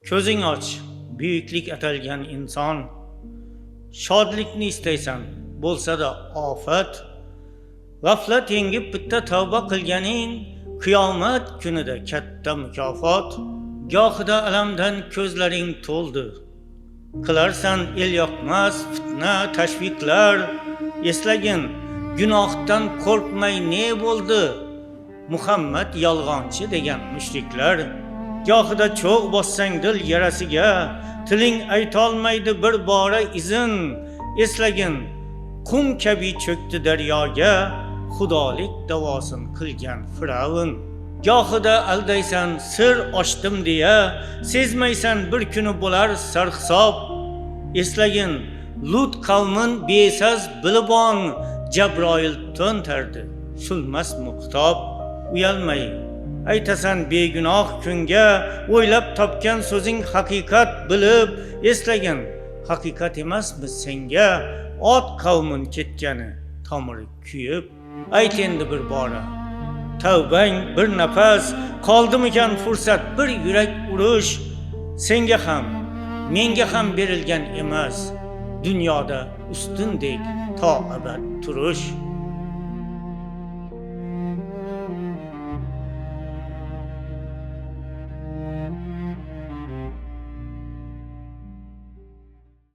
Ko'zing och, buyuklik atalgan inson. Shodlikni istaysan, bo'lsa-da ofat. G'aflat yengib bitta tavba qilganing, qiyomat kunida katta mukofot. Gohida alamdan ko'zlaring to'ldi. Qilarsan el yoqmas fitna, tashviqlar. Eslagin, gunohdan qo'rqmay ne bo'ldi? Muhammad yolg'onchi degan mushriklar. Gohida cho'g' bossang dil yarasiga, tiling aytolmaydi bir bora izin. Eslagin, qum kabi cho'kdi daryoga, xudolik davosin qilgan Firavun. Gohida aldaysan sir ochdim deya, sezmaysan bir kuni bo'lar sarhisob. Eslagin, Lut qavmin besaz bilibon, Jabroil to'ntardi, shulmas muqtob. Uyalmay, aytasan begunoh kunga, o'ylab topgan so'zing haqiqat bilib. Eslagin, haqiqat emasmi senga ot qavmin ketgani tomiri kuyib. Ayt endi bir bora, tavbang bir nafas, qoldimikan fursat bir yurak urush. Senga ham, menga ham berilgan emas, dunyoda ustundek to abad turish.